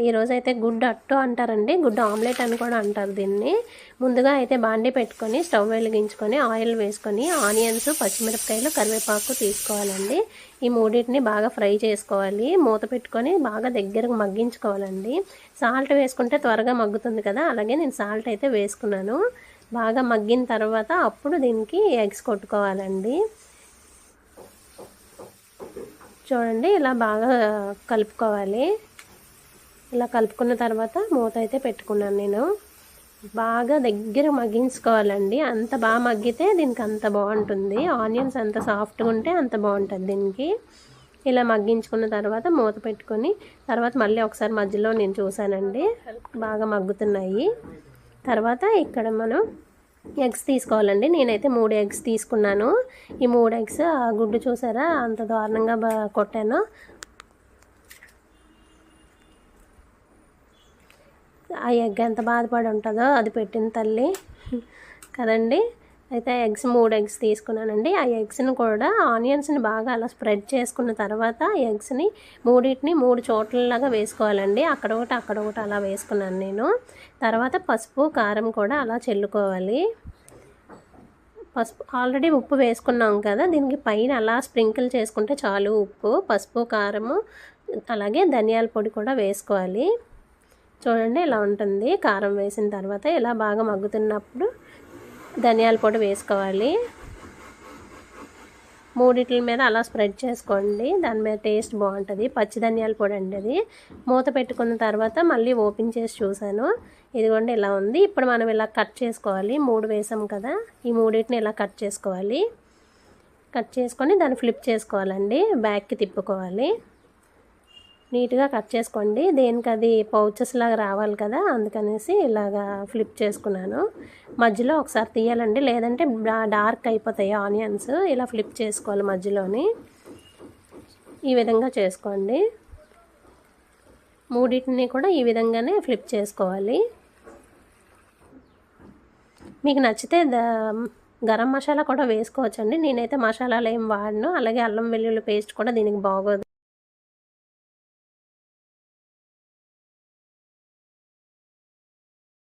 ఈరోజైతే గుడ్డు అట్టు అంటారండి, గుడ్డు ఆమ్లెట్ అని కూడా అంటారు దీన్ని. ముందుగా అయితే బాండీ పెట్టుకొని స్టవ్ వెలిగించుకొని ఆయిల్ వేసుకొని ఆనియన్స్, పచ్చిమిరపకాయలు, కరివేపాకు తీసుకోవాలండి. ఈ మూడింటిని బాగా ఫ్రై చేసుకోవాలి. మూత పెట్టుకొని బాగా దగ్గరకు మగ్గించుకోవాలండి. సాల్ట్ వేసుకుంటే త్వరగా మగ్గుతుంది కదా, అలాగే నేను సాల్ట్ అయితే వేసుకున్నాను. బాగా మగ్గిన తర్వాత అప్పుడు దీనికి ఎగ్స్ కొట్టుకోవాలండి. చూడండి, ఇలా బాగా కలుపుకోవాలి. ఇలా కలుపుకున్న తర్వాత మూత అయితే పెట్టుకున్నాను నేను. బాగా దగ్గర మగ్గించుకోవాలండి. అంత బాగా మగ్గితే దీనికి అంత బాగుంటుంది. ఆనియన్స్ అంత సాఫ్ట్గా ఉంటే అంత బాగుంటుంది దీనికి. ఇలా మగ్గించుకున్న తర్వాత మూత పెట్టుకొని తర్వాత మళ్ళీ ఒకసారి మధ్యలో నేను చూసానండి, బాగా మగ్గుతున్నాయి. తర్వాత ఇక్కడ మనం ఎగ్స్ తీసుకోవాలండి. నేనైతే 3 ఎగ్స్ తీసుకున్నాను. ఈ 3 ఎగ్స్, ఆ గుడ్డు చూసారా అంత దారుణంగా కొట్టాను. ఆ ఎగ్ ఎంత బాధపడి ఉంటుందో అది పెట్టిన తల్లి కదండి. అయితే ఎగ్స్ 3 ఎగ్స్ తీసుకున్నానండి. ఆ ఎగ్స్ని కూడా ఆనియన్స్ని బాగా అలా స్ప్రెడ్ చేసుకున్న తర్వాత ఎగ్స్ని మూడింటిని 3 చోట్లలాగా వేసుకోవాలండి. అక్కడొకటి అలా వేసుకున్నాను నేను. తర్వాత పసుపు, కారం కూడా అలా చల్లుకోవాలి. పసుపు ఆల్రెడీ ఉప్పు వేసుకున్నాం కదా, దీనికి పైన అలా స్ప్రింకిల్ చేసుకుంటే చాలు. ఉప్పు, పసుపు, కారము, అలాగే ధనియాల పొడి కూడా వేసుకోవాలి. చూడండి ఇలా ఉంటుంది. కారం వేసిన తర్వాత ఇలా బాగా మగ్గుతున్నప్పుడు ధనియాల పొడి వేసుకోవాలి. మూడిట్ల మీద అలా స్ప్రెడ్ చేసుకోండి, దాని మీద టేస్ట్ బాగుంటుంది. పచ్చి ధనియాల పొడి అండి అది. మూత పెట్టుకున్న తర్వాత మళ్ళీ ఓపెన్ చేసి చూశాను, ఇదిగోండి ఇలా ఉంది. ఇప్పుడు మనం ఇలా కట్ చేసుకోవాలి. 3 వేసాం కదా, ఈ మూడింటిని ఇలా కట్ చేసుకోవాలి. కట్ చేసుకొని దాన్ని ఫ్లిప్ చేసుకోవాలండి, బ్యాక్కి తిప్పుకోవాలి. నీట్గా కట్ చేసుకోండి. దేనికి అది పౌచెస్ లాగా రావాలి కదా, అందుకనేసి ఇలాగా ఫ్లిప్ చేసుకున్నాను. మధ్యలో ఒకసారి తీయాలండి, లేదంటే డార్క్ అయిపోతాయి ఆనియన్స్. ఇలా ఫ్లిప్ చేసుకోవాలి మధ్యలోని. ఈ విధంగా చేసుకోండి. మూడింటిని కూడా ఈ విధంగానే ఫ్లిప్ చేసుకోవాలి. మీకు నచ్చితే గరం మసాలా కూడా వేసుకోవచ్చండి. నేనైతే మసాలాలు ఏం వాడను. అలాగే అల్లం వెల్లుల్లి పేస్ట్ కూడా దీనికి బాగోదు.